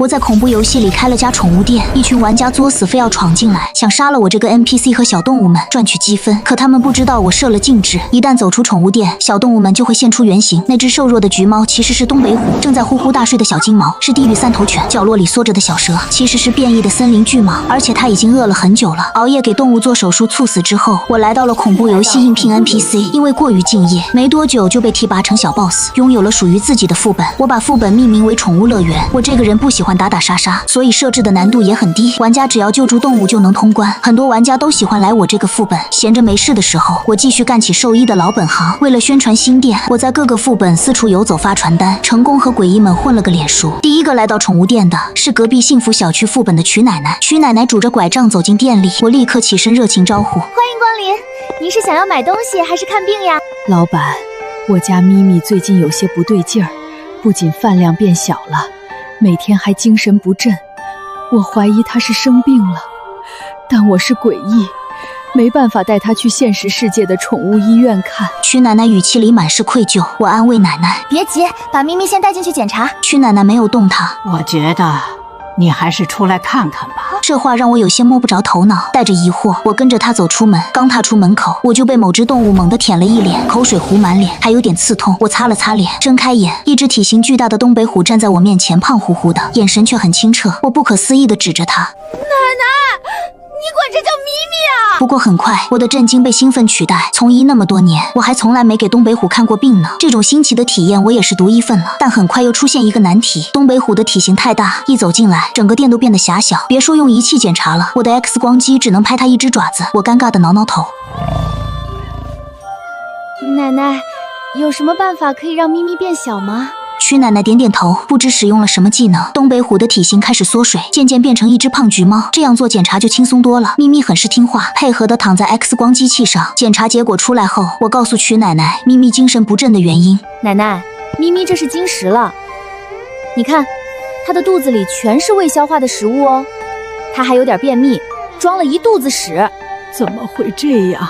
我在恐怖游戏里开了家宠物店，一群玩家作死非要闯进来，想杀了我这个 NPC 和小动物们赚取积分。可他们不知道我设了禁制，一旦走出宠物店，小动物们就会现出原形。那只瘦弱的橘猫其实是东北虎，正在呼呼大睡的小金毛是地狱三头犬，角落里缩着的小蛇其实是变异的森林巨蟒，而且它已经饿了很久了。熬夜给动物做手术猝死之后，我来到了恐怖游戏应聘 NPC， 因为过于敬业，没多久就被提拔成小 boss， 拥有了属于自己的副本。我把副本命名为宠物乐园。我这个人不喜欢打打杀杀，所以设置的难度也很低，玩家只要救助动物就能通关。很多玩家都喜欢来我这个副本。闲着没事的时候，我继续干起兽医的老本行。为了宣传新店，我在各个副本四处游走发传单，成功和诡异们混了个脸熟。第一个来到宠物店的是隔壁幸福小区副本的曲奶奶。曲奶奶拄着拐杖走进店里，我立刻起身热情招呼：欢迎光临，您是想要买东西还是看病呀？老板，我家咪咪最近有些不对劲儿，不仅饭量变小了，每天还精神不振，我怀疑她是生病了，但我是诡异，没办法带她去现实世界的宠物医院看。曲奶奶语气里满是愧疚，我安慰奶奶：别急，把咪咪先带进去检查。曲奶奶没有动她，我觉得你还是出来看看吧。这话让我有些摸不着头脑，带着疑惑，我跟着她走出门。刚踏出门口，我就被某只动物猛地舔了一脸，口水糊满脸，还有点刺痛。我擦了擦脸，睁开眼，一只体型巨大的东北虎站在我面前，胖乎乎的，眼神却很清澈。我不可思议地指着它：奶奶，你管这叫咪咪啊？不过很快，我的震惊被兴奋取代。从医那么多年，我还从来没给东北虎看过病呢。这种新奇的体验我也是独一份了。但很快又出现一个难题，东北虎的体型太大，一走进来，整个店都变得狭小，别说用仪器检查了，我的 X 光机只能拍它一只爪子。我尴尬地挠挠头。奶奶，有什么办法可以让咪咪变小吗？曲奶奶点点头，不知使用了什么技能，东北虎的体型开始缩水，渐渐变成一只胖橘猫。这样做检查就轻松多了。咪咪很是听话，配合地躺在 X 光机器上。检查结果出来后，我告诉曲奶奶咪咪精神不振的原因。奶奶，咪咪这是惊食了，你看，它的肚子里全是未消化的食物哦，它还有点便秘，装了一肚子屎。怎么会这样？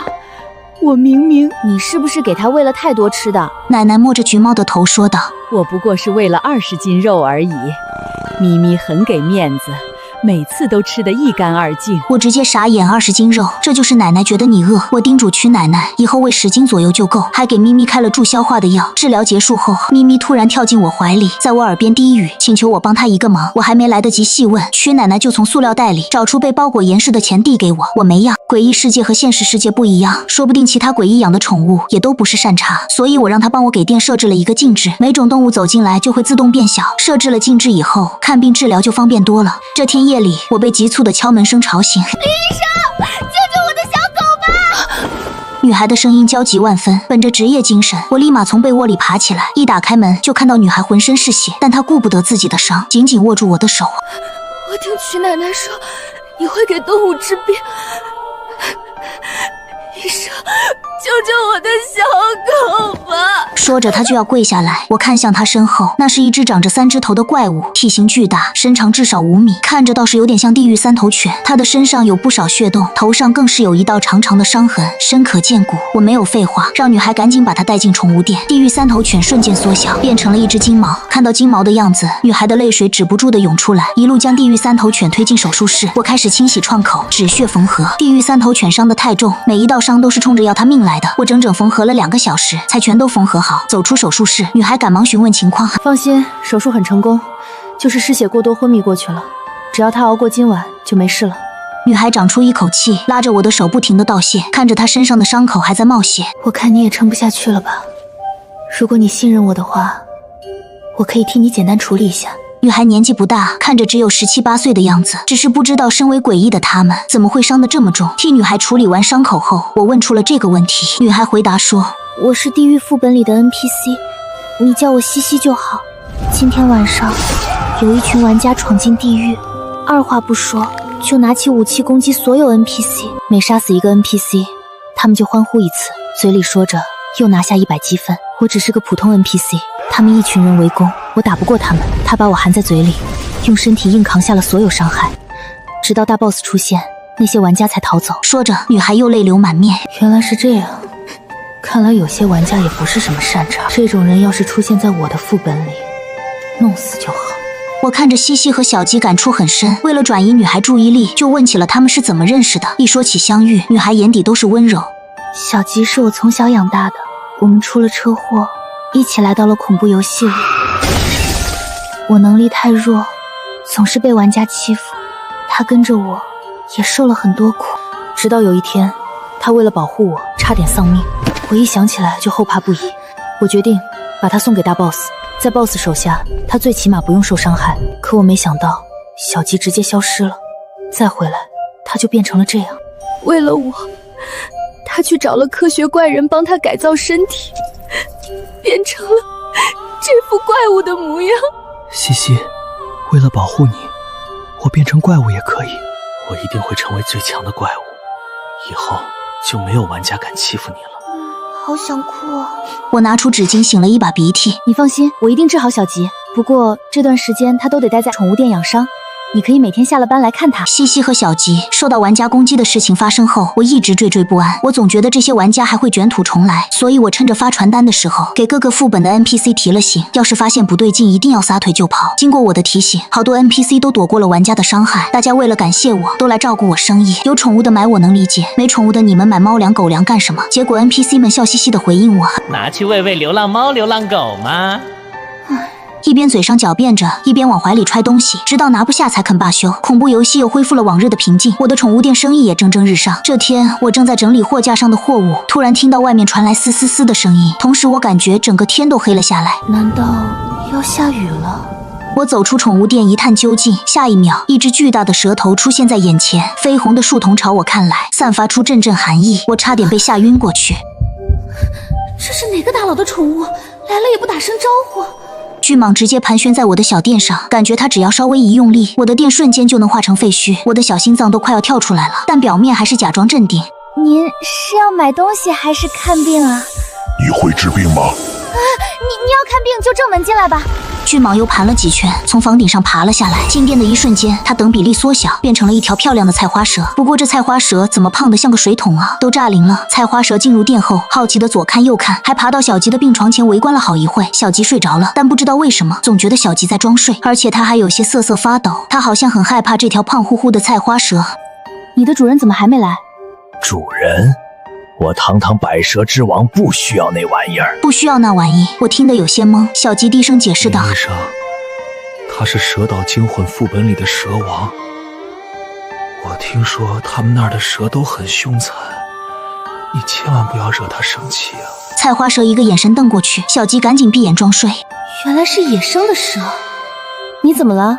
我明明……你是不是给它喂了太多吃的？奶奶摸着橘猫的头说道：我不过是喂了20斤肉而已。咪咪很给面子，每次都吃得一干二净。我直接傻眼，20斤肉，这就是奶奶觉得你饿。我叮嘱曲奶奶以后喂10斤左右就够，还给咪咪开了助消化的药。治疗结束后，咪咪突然跳进我怀里，在我耳边低语，请求我帮她一个忙。我还没来得及细问，曲奶奶就从塑料袋里找出被包裹严实的钱递给我，我没要。诡异世界和现实世界不一样，说不定其他诡异养的宠物也都不是善茬，所以我让他帮我给店设置了一个禁制，每种动物走进来就会自动变小。设置了禁制以后，看病治疗就方便多了。这天夜里，我被急促的敲门声吵醒。医生，救救我的小狗吧！女孩的声音焦急万分，本着职业精神，我立马从被窝里爬起来，一打开门就看到女孩浑身是血，但她顾不得自己的伤，紧紧握住我的手。我听曲奶奶说，你会给动物治病。医生，救救我的小狗吧！说着，他就要跪下来。我看向他身后，那是一只长着3只头的怪物，体型巨大，身长至少5米，看着倒是有点像地狱三头犬。它的身上有不少血洞，头上更是有一道长长的伤痕，深可见骨。我没有废话，让女孩赶紧把它带进宠物店。地狱三头犬瞬间缩小，变成了一只金毛。看到金毛的样子，女孩的泪水止不住的涌出来，一路将地狱三头犬推进手术室。我开始清洗创口，止血缝合。地狱三头犬伤得太重，每一道伤都是冲着要它命来的。我整整缝合了2个小时，才全都缝合好。走出手术室，女孩赶忙询问情况。放心，手术很成功，就是失血过多昏迷过去了，只要她熬过今晚就没事了。女孩长出一口气，拉着我的手不停地道谢，看着她身上的伤口还在冒血。我看你也撑不下去了吧？如果你信任我的话，我可以替你简单处理一下。女孩年纪不大，看着只有17、18岁的样子，只是不知道身为诡异的他们怎么会伤得这么重。替女孩处理完伤口后，我问出了这个问题。女孩回答说：我是地狱副本里的 NPC， 你叫我西西就好。今天晚上有一群玩家闯进地狱，二话不说就拿起武器攻击所有 NPC， 每杀死一个 NPC， 他们就欢呼一次，嘴里说着又拿下100积分。我只是个普通 NPC， 他们一群人围攻，我打不过他们，他把我含在嘴里，用身体硬扛下了所有伤害，直到大 boss 出现，那些玩家才逃走。说着，女孩又泪流满面。原来是这样，看来有些玩家也不是什么善茬，这种人要是出现在我的副本里，弄死就好。我看着西西和小吉感触很深，为了转移女孩注意力，就问起了他们是怎么认识的。一说起相遇，女孩眼底都是温柔。小吉是我从小养大的，我们出了车祸，一起来到了恐怖游戏里。我能力太弱，总是被玩家欺负，他跟着我也受了很多苦。直到有一天，他为了保护我，差点丧命。我一想起来就后怕不已。我决定把他送给大 boss， 在 boss 手下，他最起码不用受伤害。可我没想到，小吉直接消失了，再回来，他就变成了这样。为了我，他去找了科学怪人帮他改造身体，变成了这副怪物的模样。西西，为了保护你，我变成怪物也可以。我一定会成为最强的怪物，以后就没有玩家敢欺负你了。好想哭啊！我拿出纸巾擤了一把鼻涕。你放心，我一定治好小吉。不过这段时间他都得待在宠物店养伤，你可以每天下了班来看他。西西和小吉受到玩家攻击的事情发生后，我一直惴惴不安。我总觉得这些玩家还会卷土重来，所以我趁着发传单的时候，给各个副本的 NPC 提了醒，要是发现不对劲，一定要撒腿就跑。经过我的提醒，好多 NPC 都躲过了玩家的伤害。大家为了感谢我，都来照顾我生意。有宠物的买我能理解，没宠物的你们买猫粮狗粮干什么？结果 NPC 们笑嘻嘻的回应我：拿去喂喂流浪猫流浪狗吗？一边嘴上狡辩着，一边往怀里揣东西，直到拿不下才肯罢休。恐怖游戏又恢复了往日的平静，我的宠物店生意也蒸蒸日上。这天，我正在整理货架上的货物，突然听到外面传来嘶嘶嘶的声音，同时我感觉整个天都黑了下来。难道要下雨了？我走出宠物店一探究竟，下一秒，一只巨大的蛇头出现在眼前，绯红的树瞳朝我看来，散发出阵阵寒意，我差点被吓晕过去。这是哪个大佬的宠物？来了也不打声招呼。巨蟒直接盘旋在我的小店上，感觉它只要稍微一用力，我的店瞬间就能化成废墟。我的小心脏都快要跳出来了，但表面还是假装镇定。您是要买东西还是看病啊？你会治病吗？你要看病就正门进来吧。巨蟒又盘了几圈，从房顶上爬了下来。进店的一瞬间，它等比例缩小，变成了一条漂亮的菜花蛇。不过这菜花蛇怎么胖得像个水桶啊，都炸灵了。菜花蛇进入店后，好奇的左看右看，还爬到小吉的病床前围观了好一会。小吉睡着了，但不知道为什么，总觉得小吉在装睡，而且他还有些瑟瑟发抖。他好像很害怕这条胖乎乎的菜花蛇。你的主人怎么还没来？主人？我堂堂百蛇之王不需要那玩意儿。不需要那玩意，我听得有些懵。小吉低声解释道：名义上，他是蛇岛惊魂副本里的蛇王。我听说他们那儿的蛇都很凶残，你千万不要惹他生气啊。菜花蛇一个眼神瞪过去，小吉赶紧闭眼装睡。原来是野生的蛇。你怎么了？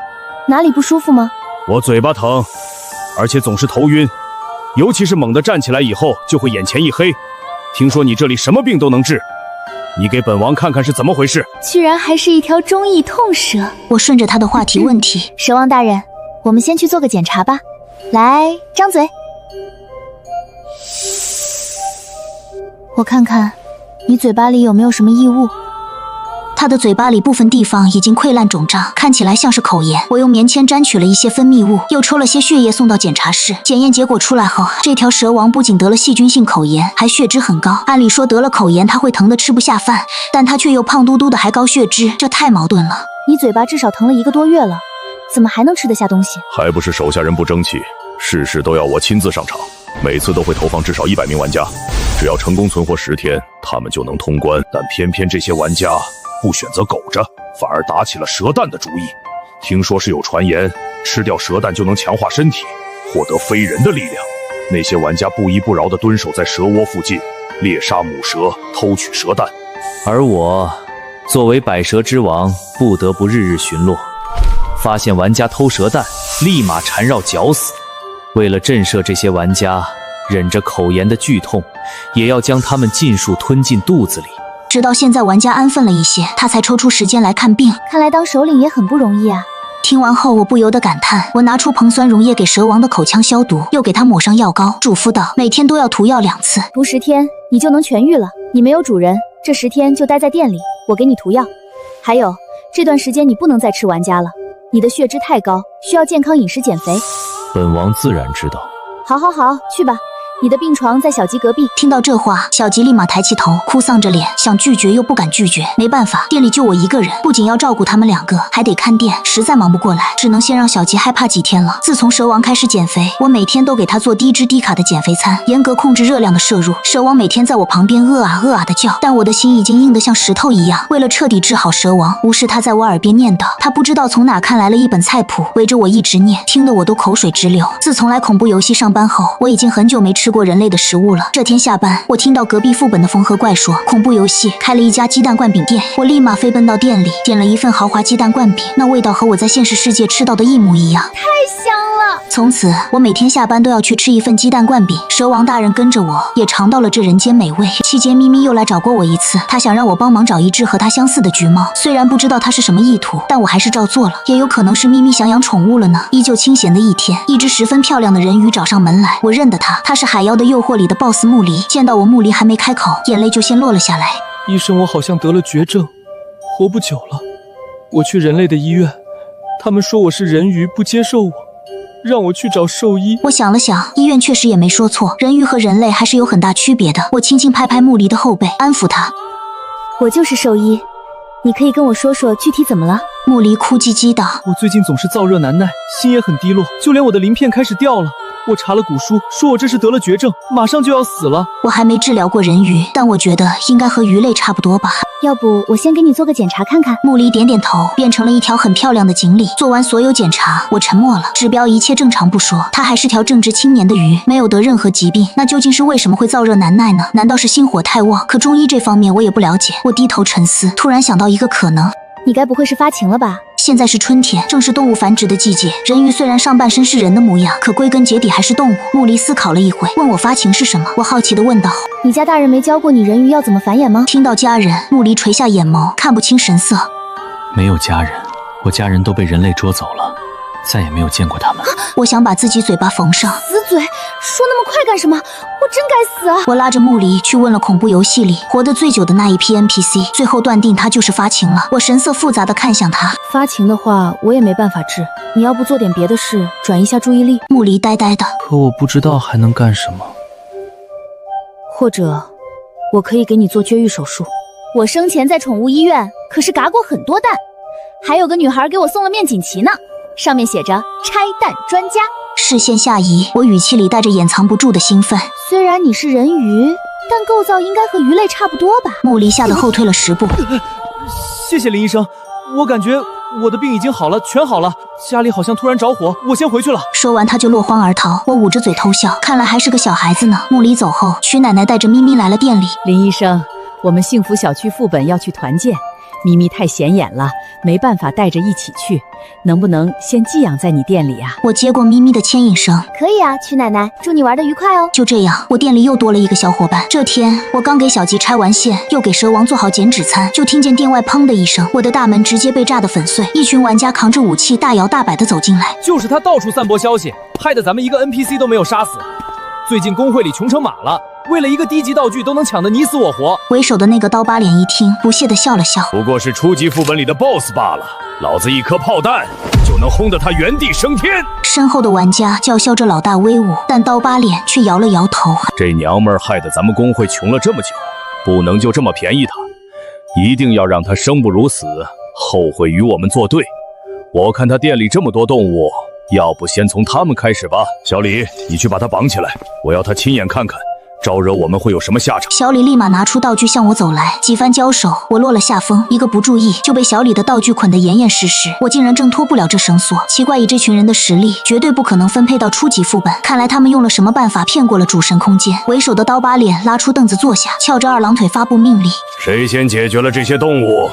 哪里不舒服吗？我嘴巴疼，而且总是头晕，尤其是猛地站起来以后就会眼前一黑。听说你这里什么病都能治，你给本王看看是怎么回事。居然还是一条中异痛蛇。我顺着他的话题问题。蛇王大人，我们先去做个检查吧。来，张嘴。我看看你嘴巴里有没有什么异物。他的嘴巴里部分地方已经溃烂肿胀，看起来像是口炎。我用棉签沾取了一些分泌物，又抽了些血液送到检查室。检验结果出来后，这条蛇王不仅得了细菌性口炎，还血脂很高。按理说得了口炎他会疼得吃不下饭，但他却又胖嘟嘟的还高血脂，这太矛盾了。你嘴巴至少疼了1个多月了，怎么还能吃得下东西？还不是手下人不争气，事事都要我亲自上场，每次都会投放至少100名玩家，只要成功存活10天，他们就能通关。但偏偏这些玩家不选择苟着，反而打起了蛇蛋的主意。听说是有传言，吃掉蛇蛋就能强化身体，获得非人的力量。那些玩家不依不饶地蹲守在蛇窝附近，猎杀母蛇，偷取蛇蛋。而我作为百蛇之王，不得不日日巡逻，发现玩家偷蛇蛋，立马缠绕绞死。为了震慑这些玩家，忍着口炎的剧痛，也要将他们尽数吞进肚子里。直到现在玩家安分了一些，他才抽出时间来看病。看来当首领也很不容易啊。听完后我不由得感叹，我拿出硼酸溶液给蛇王的口腔消毒，又给他抹上药膏，嘱咐道每天都要涂药2次，涂10天你就能痊愈了。你没有主人，这10天就待在店里，我给你涂药。还有这段时间你不能再吃玩家了，你的血脂太高，需要健康饮食减肥。本王自然知道。好，去吧，你的病床在小吉隔壁。听到这话，小吉立马抬起头，哭丧着脸，想拒绝又不敢拒绝。没办法，店里就我一个人，不仅要照顾他们2个，还得看店，实在忙不过来，只能先让小吉害怕几天了。自从蛇王开始减肥，我每天都给他做低脂低卡的减肥餐，严格控制热量的摄入。蛇王每天在我旁边的叫，但我的心已经硬得像石头一样。为了彻底治好蛇王，无视他在我耳边念叨，他不知道从哪看来了一本菜谱，围着我一直念，听得我都口水直流。自从来恐怖游戏上班后，我已经很久没吃过人类的食物了。这天下班，我听到隔壁副本的缝合怪说，恐怖游戏开了一家鸡蛋灌饼店，我立马飞奔到店里，点了一份豪华鸡蛋灌饼，那味道和我在现实世界吃到的一模一样，太香了。从此，我每天下班都要去吃一份鸡蛋灌饼。蛇王大人跟着我，也尝到了这人间美味。期间，咪咪又来找过我一次，他想让我帮忙找一只和他相似的橘猫。虽然不知道他是什么意图，但我还是照做了。也有可能是咪咪想养宠物了呢。依旧清闲的一天，一只十分漂亮的人鱼找上门来，我认得他，他是海妖的诱惑里的 BOSS 木梨。见到我，木梨还没开口，眼泪就先落了下来。医生，我好像得了绝症，活不久了。我去人类的医院，他们说我是人鱼，不接受我，让我去找兽医。我想了想，医院确实也没说错，人鱼和人类还是有很大区别的。我轻轻拍拍木梨的后背，安抚他。我就是兽医，你可以跟我说说具体怎么了？木梨哭唧唧的，我最近总是燥热难耐，心也很低落，就连我的鳞片开始掉了。我查了古书，说我这是得了绝症，马上就要死了。我还没治疗过人鱼，但我觉得应该和鱼类差不多吧。要不我先给你做个检查看看。木梨点点头，变成了一条很漂亮的锦鲤。做完所有检查，我沉默了。指标一切正常不说，它还是条正值青年的鱼，没有得任何疾病。那究竟是为什么会燥热难耐呢？难道是心火太旺？可中医这方面我也不了解。我低头沉思，突然想到一个可能。你该不会是发情了吧？现在是春天，正是动物繁殖的季节。人鱼虽然上半身是人的模样，可归根结底还是动物。木梨思考了一会，问我发情是什么。我好奇地问道：你家大人没教过你人鱼要怎么繁衍吗？听到家人，木梨垂下眼眸，看不清神色。没有家人，我家人都被人类捉走了，再也没有见过他们。我想把自己嘴巴缝上。死嘴，说那么快干什么？我真该死啊！我拉着木梨去问了恐怖游戏里活得最久的那一批 NPC， 最后断定他就是发情了。我神色复杂地看向他。发情的话，我也没办法治。你要不做点别的事，转移一下注意力？木梨呆呆的。可我不知道还能干什么。或者，我可以给你做绝育手术。我生前在宠物医院可是嘎过很多蛋，还有个女孩给我送了面锦旗呢，上面写着拆弹专家。视线下移，我语气里带着掩藏不住的兴奋。虽然你是人鱼，但构造应该和鱼类差不多吧？木梨吓得后退了10步。谢谢林医生，我感觉我的病已经好了，全好了。家里好像突然着火，我先回去了。说完他就落荒而逃。我捂着嘴偷笑，看来还是个小孩子呢。木梨走后，曲奶奶带着咪咪来了店里。林医生，我们幸福小区副本要去团建，咪咪太显眼了，没办法带着一起去，能不能先寄养在你店里啊？我接过咪咪的牵引声。可以啊，曲奶奶，祝你玩得愉快哦。就这样，我店里又多了一个小伙伴。这天，我刚给小吉拆完线，又给蛇王做好减脂餐，就听见店外砰的一声，我的大门直接被炸得粉碎。一群玩家扛着武器，大摇大摆地走进来。就是他到处散播消息，害得咱们一个 NPC 都没有杀死。最近工会里穷成马了，为了一个低级道具都能抢得你死我活。为首的那个刀疤脸一听，不屑地笑了笑。不过是初级副本里的 BOSS 罢了，老子一颗炮弹就能轰得他原地升天。身后的玩家叫嚣着老大威武，但刀疤脸却摇了摇头。这娘们儿害得咱们工会穷了这么久，不能就这么便宜他，一定要让他生不如死，后悔与我们作对。我看他店里这么多动物，要不先从他们开始吧。小李，你去把他绑起来，我要他亲眼看看招惹我们会有什么下场。小李立马拿出道具向我走来，几番交手，我落了下风，一个不注意就被小李的道具捆得严严实实，我竟然挣脱不了这绳索。奇怪，以这群人的实力，绝对不可能分配到初级副本，看来他们用了什么办法骗过了主神空间。为首的刀疤脸拉出凳子坐下，翘着二郎腿发布命令：谁先解决了这些动物，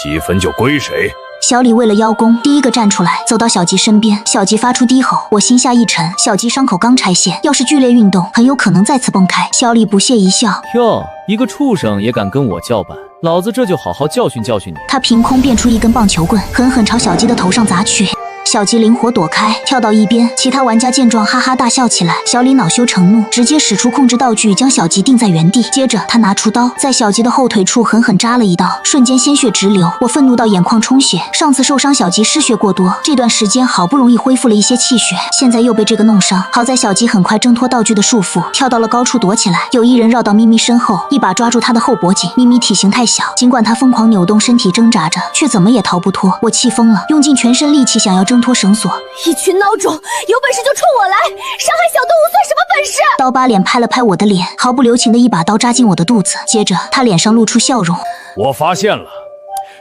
积分就归谁。小李为了邀功，第一个站出来，走到小吉身边。小吉发出低吼，我心下一沉，小吉伤口刚拆线，要是剧烈运动，很有可能再次崩开。小李不屑一笑：哟，一个畜生也敢跟我叫板，老子这就好好教训教训你。他凭空变出一根棒球棍，狠狠朝小吉的头上砸去。小吉灵活躲开，跳到一边。其他玩家见状哈哈大笑起来。小李恼羞成怒，直接使出控制道具将小吉定在原地。接着他拿出刀，在小吉的后腿处狠狠扎了一刀，瞬间鲜血直流。我愤怒到眼眶充血。上次受伤小吉失血过多，这段时间好不容易恢复了一些气血，现在又被这个弄伤。好在小吉很快挣脱道具的束缚，跳到了高处躲起来。有一人绕到咪咪身后，一把抓住他的后脖颈。咪咪体型太小，尽管他疯狂扭动身体挣扎着，却怎么也逃不脱。我气疯了，用尽全身力气想要挣脱绳索。一群孬种，有本事就冲我来！伤害小动物算什么本事？刀疤脸拍了拍我的脸，毫不留情的一把刀扎进我的肚子。接着他脸上露出笑容。我发现了，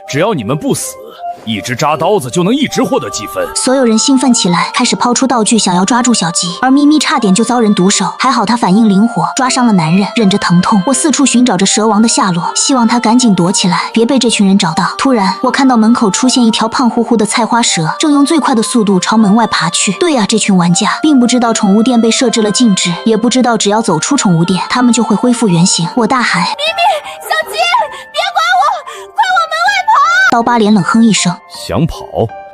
只要你们不死，一直扎刀子就能一直获得积分。所有人兴奋起来，开始抛出道具想要抓住小吉，而咪咪差点就遭人毒手，还好他反应灵活，抓伤了男人，忍着疼痛。我四处寻找着蛇王的下落，希望他赶紧躲起来，别被这群人找到。突然我看到门口出现一条胖乎乎的菜花蛇，正用最快的速度朝门外爬去。对啊，这群玩家并不知道宠物店被设置了禁制，也不知道只要走出宠物店，他们就会恢复原形。我大喊：咪咪，小吉，别管我，快往门外跑！刀疤脸冷哼一声，想跑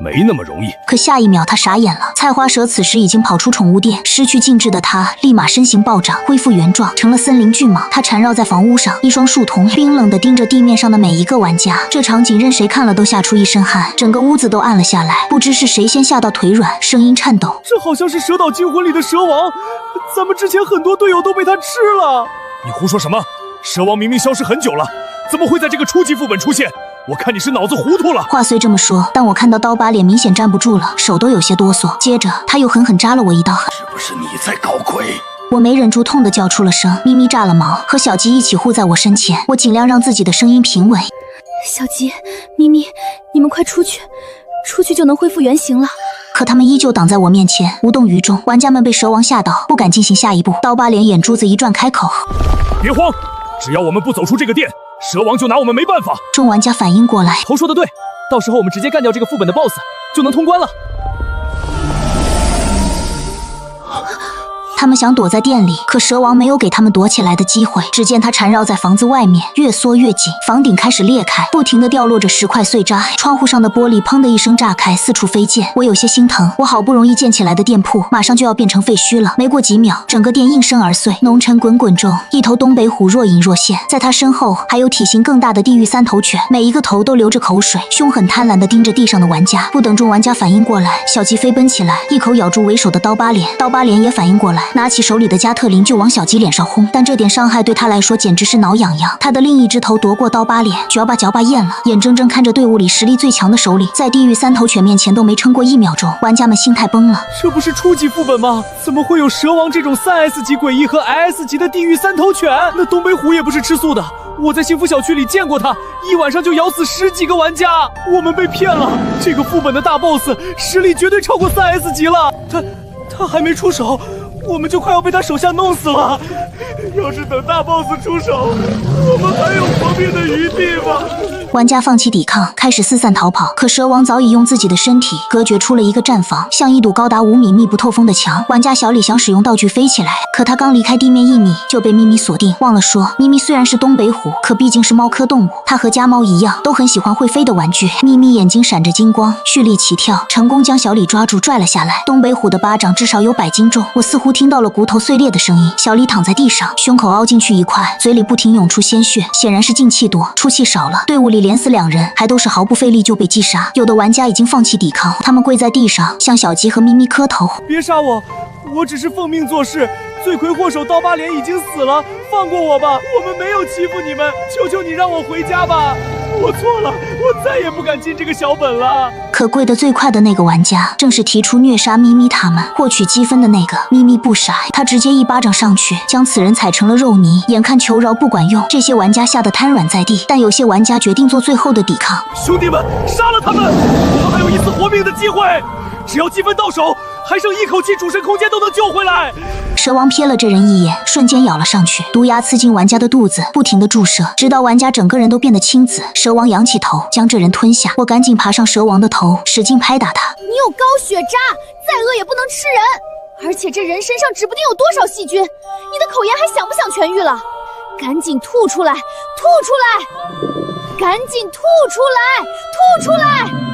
没那么容易。可下一秒他傻眼了，菜花蛇此时已经跑出宠物店，失去禁制的他立马身形暴涨，恢复原状，成了森林巨蟒。它缠绕在房屋上，一双树瞳冰冷地盯着地面上的每一个玩家。这场景任谁看了都吓出一身汗，整个屋子都暗了下来。不知是谁先吓到腿软，声音颤抖。这好像是蛇岛惊魂里的蛇王，咱们之前很多队友都被他吃了。你胡说什么？蛇王明明消失很久了，怎么会在这个初级副本出现？我看你是脑子糊涂了。话虽这么说，但我看到刀疤脸明显站不住了，手都有些哆嗦。接着他又狠狠扎了我一刀。是不是你在搞鬼？我没忍住痛地叫出了声。咪咪炸了毛，和小吉一起护在我身前。我尽量让自己的声音平稳。小吉，咪咪，你们快出去，出去就能恢复原形了。可他们依旧挡在我面前，无动于衷。玩家们被蛇王吓到，不敢进行下一步。刀疤脸眼珠子一转，开口：别慌，只要我们不走出这个店，蛇王就拿我们没办法。众玩家反应过来，头说的对，到时候我们直接干掉这个副本的 BOSS 就能通关了。他们想躲在店里，可蛇王没有给他们躲起来的机会。只见他缠绕在房子外面，越缩越紧，房顶开始裂开，不停地掉落着石块碎渣，窗户上的玻璃砰的一声炸开，四处飞溅。我有些心疼，我好不容易建起来的店铺，马上就要变成废墟了。没过几秒，整个店应声而碎，浓尘滚滚中，一头东北虎若隐若现，在他身后还有体型更大的地狱三头犬，每一个头都流着口水，凶狠贪婪地盯着地上的玩家。不等众玩家反应过来，小吉飞奔起来，一口咬住为首的刀疤脸。刀疤脸也反应过来，拿起手里的加特林就往小吉脸上轰，但这点伤害对他来说简直是挠痒痒。他的另一只头夺过刀疤脸，嚼吧嚼吧咽了，眼睁睁看着队伍里实力最强的首领在地狱三头犬面前都没撑过1秒钟，玩家们心态崩了。这不是初级副本吗？怎么会有蛇王这种3S 级诡异和 S 级的地狱三头犬？那东北虎也不是吃素的，我在幸福小区里见过他，一晚上就咬死10几个玩家。我们被骗了，这个副本的大 BOSS 实力绝对超过3S 级了。他还没出手，我们就快要被他手下弄死了。要是等大 BOSS 出手，我们还有活命的余地吗？玩家放弃抵抗，开始四散逃跑。可蛇王早已用自己的身体隔绝出了一个战房，像一堵高达5米密不透风的墙。玩家小李想使用道具飞起来，可他刚离开地面1米就被咪咪锁定。忘了说，咪咪虽然是东北虎，可毕竟是猫科动物，它和家猫一样，都很喜欢会飞的玩具。咪咪眼睛闪着金光，蓄力起跳，成功将小李抓住拽了下来。东北虎的巴掌至少有100斤重，我似乎听到了骨头碎裂的声音。小李躺在地上，胸口凹进去一块，嘴里不停涌出鲜血，显然是进气多，出气少了。队伍里连死2人，还都是毫不费力就被击杀。有的玩家已经放弃抵抗，他们跪在地上向小吉和咪咪磕头。别杀我，我只是奉命做事，罪魁祸首刀疤脸已经死了，放过我吧，我们没有欺负你们，求求你让我回家吧。我错了，我再也不敢进这个小本了。可跪得最快的那个玩家，正是提出虐杀咪咪他们获取积分的那个。咪咪不傻，他直接一巴掌上去，将此人踩成了肉泥。眼看求饶不管用，这些玩家吓得瘫软在地，但有些玩家决定做最后的抵抗。兄弟们，杀了他们，我们还有一丝活命的机会。只要积分到手，还剩一口气主神空间都能救回来。蛇王瞥了这人一眼，瞬间咬了上去，毒牙刺进玩家的肚子，不停地注射，直到玩家整个人都变得青紫。蛇王仰起头，将这人吞下。我赶紧爬上蛇王的头，使劲拍打他。你有高血渣，再饿也不能吃人，而且这人身上指不定有多少细菌，你的口炎还想不想痊愈了？赶紧吐出来，吐出来，赶紧吐出来，吐出来！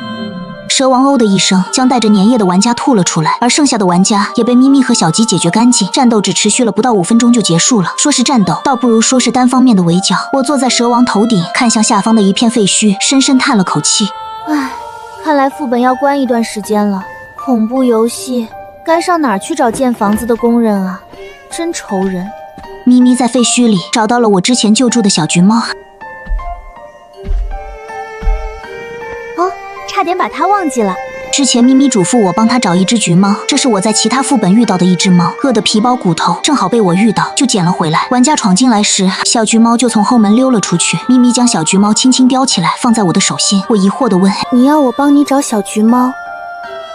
蛇王哦的一声，将带着粘液的玩家吐了出来，而剩下的玩家也被咪咪和小吉解决干净。战斗只持续了不到5分钟就结束了。说是战斗，倒不如说是单方面的围剿。我坐在蛇王头顶，看向下方的一片废墟，深深叹了口气。唉，看来副本要关一段时间了。恐怖游戏，该上哪儿去找建房子的工人啊？真愁人。咪咪在废墟里找到了我之前救助的小橘猫。哦，差点把它忘记了。之前咪咪嘱咐我帮她找一只橘猫，这是我在其他副本遇到的一只猫，饿得皮包骨头，正好被我遇到，就捡了回来。玩家闯进来时，小橘猫就从后门溜了出去。咪咪将小橘猫轻轻叼起来，放在我的手心。我疑惑地问：“你要我帮你找小橘猫，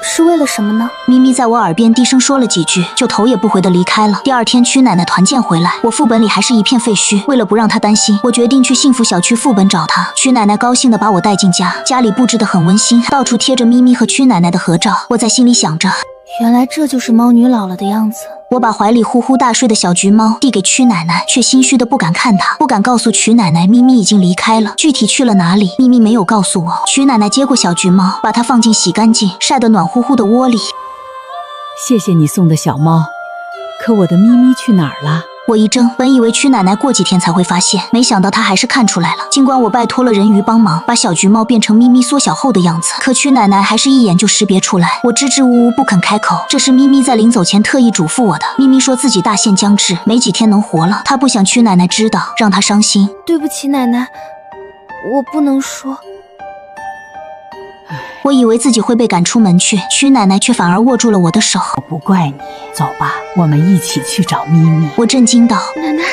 是为了什么呢？”咪咪在我耳边低声说了几句，就头也不回地离开了。第二天，曲奶奶团建回来，我副本里还是一片废墟。为了不让她担心，我决定去幸福小区副本找她。曲奶奶高兴地把我带进家，家里布置得很温馨，到处贴着咪咪和曲奶奶的合照。我在心里想着，原来这就是猫女老了的样子。我把怀里呼呼大睡的小橘猫递给曲奶奶，却心虚的不敢看它，不敢告诉曲奶奶咪咪已经离开了，具体去了哪里，咪咪没有告诉我。曲奶奶接过小橘猫，把它放进洗干净、晒得暖乎乎的窝里。谢谢你送的小猫，可我的咪咪去哪儿了？我一怔，本以为曲奶奶过几天才会发现，没想到她还是看出来了。尽管我拜托了人鱼帮忙，把小橘猫变成咪咪缩小后的样子，可曲奶奶还是一眼就识别出来。我支支吾吾不肯开口，这是咪咪在临走前特意嘱咐我的。咪咪说自己大限将至，没几天能活了，她不想曲奶奶知道，让她伤心。对不起，奶奶，我不能说。我以为自己会被赶出门去，曲奶奶却反而握住了我的手。我不怪你，走吧，我们一起去找咪咪。我震惊道：“奶奶，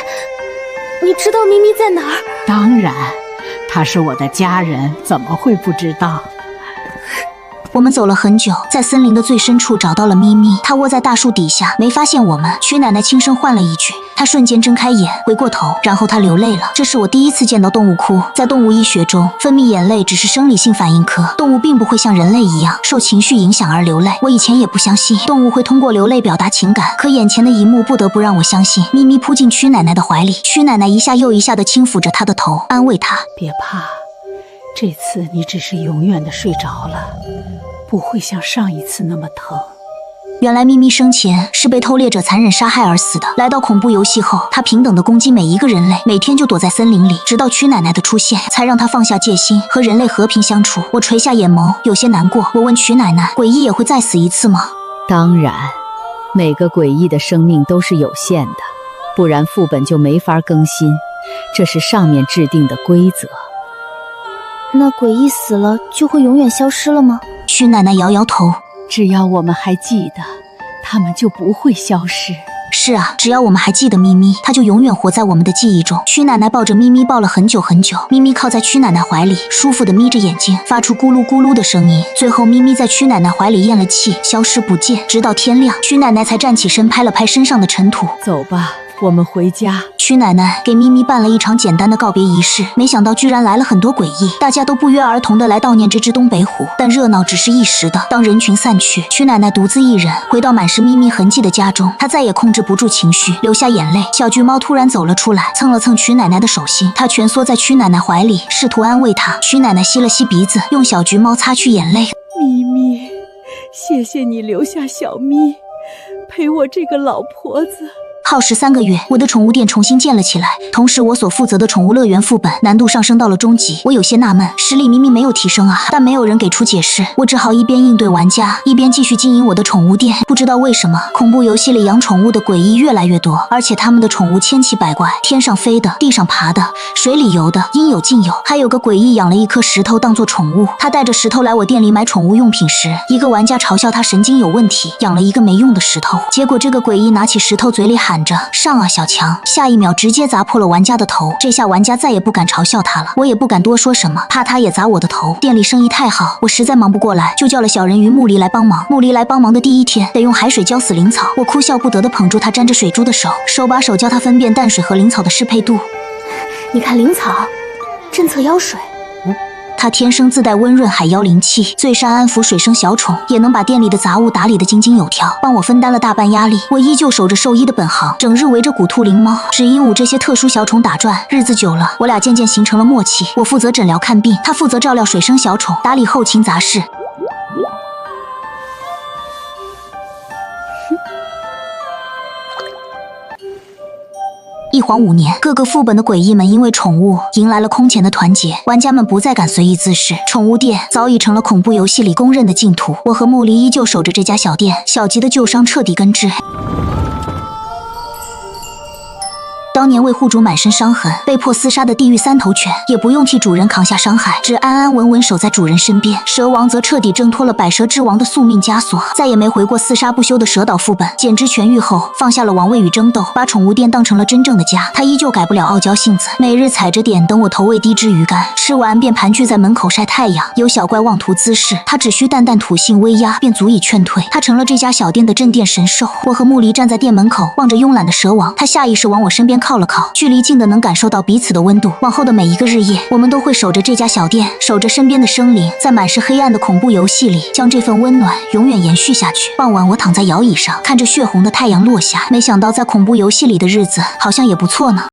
你知道咪咪在哪儿？”当然，她是我的家人，怎么会不知道？我们走了很久，在森林的最深处找到了咪咪，它窝在大树底下，没发现我们。曲奶奶轻声唤了一句，它瞬间睁开眼，回过头，然后它流泪了。这是我第一次见到动物哭。在动物医学中，分泌眼泪只是生理性反应科，动物并不会像人类一样受情绪影响而流泪。我以前也不相信动物会通过流泪表达情感，可眼前的一幕不得不让我相信。咪咪扑进曲奶奶的怀里，曲奶奶一下又一下地轻抚着她的头，安慰她：“别怕，这次你只是永远的睡着了，不会像上一次那么疼。”原来咪咪生前是被偷猎者残忍杀害而死的。来到恐怖游戏后，她平等地攻击每一个人类，每天就躲在森林里，直到曲奶奶的出现，才让她放下戒心，和人类和平相处。我垂下眼眸，有些难过。我问曲奶奶：“诡异也会再死一次吗？”当然，每个诡异的生命都是有限的，不然副本就没法更新，这是上面制定的规则。那诡异死了就会永远消失了吗？曲奶奶摇摇头。只要我们还记得，他们就不会消失。是啊，只要我们还记得咪咪，它就永远活在我们的记忆中。曲奶奶抱着咪咪抱了很久很久，咪咪靠在曲奶奶怀里，舒服地眯着眼睛，发出咕噜咕噜的声音。最后，咪咪在曲奶奶怀里咽了气，消失不见。直到天亮，曲奶奶才站起身，拍了拍身上的尘土。走吧，我们回家。曲奶奶给咪咪办了一场简单的告别仪式，没想到居然来了很多诡异，大家都不约而同地来悼念这只东北虎。但热闹只是一时的，当人群散去，曲奶奶独自一人回到满是咪咪痕迹的家中，她再也控制不住情绪，流下眼泪。小橘猫突然走了出来，蹭了蹭曲奶奶的手心，它蜷缩在曲奶奶怀里，试图安慰她。曲奶奶吸了吸鼻子，用小橘猫擦去眼泪。咪咪，谢谢你留下小咪，陪我这个老婆子。耗时3个月，我的宠物店重新建了起来，同时我所负责的宠物乐园副本难度上升到了中级。我有些纳闷，实力明明没有提升啊，但没有人给出解释，我只好一边应对玩家，一边继续经营我的宠物店。不知道为什么，恐怖游戏里养宠物的诡异越来越多，而且他们的宠物千奇百怪，天上飞的，地上爬的，水里游的，应有尽有。还有个诡异养了一颗石头当做宠物，他带着石头来我店里买宠物用品时，一个玩家嘲笑他神经有问题，养了一个没用的石头。结果这个诡异拿起石头，嘴里喊着上啊小强，下一秒直接砸破了玩家的头。这下玩家再也不敢嘲笑他了，我也不敢多说什么，怕他也砸我的头。店里生意太好，我实在忙不过来，就叫了小人鱼木梨来帮忙。木梨来帮忙的第一天，得用海水浇死灵草，我哭笑不得地捧住他沾着水珠的手，手把手教他分辨淡水和灵草的适配度。你看灵草，震测妖水。它天生自带温润海妖灵气，最善安抚水生小宠，也能把店里的杂物打理得井井有条，帮我分担了大半压力。我依旧守着兽医的本行，整日围着古兔灵猫、只鹦鹉这些特殊小宠打转。日子久了，我俩渐渐形成了默契。我负责诊疗看病，他负责照料水生小宠，打理后勤杂事。一晃5年，各个副本的诡异们因为宠物迎来了空前的团结，玩家们不再敢随意滋事，宠物店早已成了恐怖游戏里公认的净土。我和木离依旧守着这家小店，小吉的旧伤彻底根治。当年为护主满身伤痕，被迫厮杀的地狱3头犬，也不用替主人扛下伤害，只安安稳稳守在主人身边。蛇王则彻底挣脱了百蛇之王的宿命枷锁，再也没回过厮杀不休的蛇岛副本。减脂痊愈后，放下了王位与争斗，把宠物店当成了真正的家。他依旧改不了傲娇性子，每日踩着点等我投喂低脂鱼干，吃完便盘踞在门口晒太阳。有小怪妄图滋事，他只需淡淡吐信威压，便足以劝退。他成了这家小店的镇店神兽。我和木离站在店门口，望着慵懒的蛇王，他下意识往我身边靠了靠，距离近的能感受到彼此的温度。往后的每一个日夜，我们都会守着这家小店，守着身边的生灵，在满是黑暗的恐怖游戏里，将这份温暖永远延续下去。傍晚，我躺在摇椅上，看着血红的太阳落下，没想到在恐怖游戏里的日子好像也不错呢。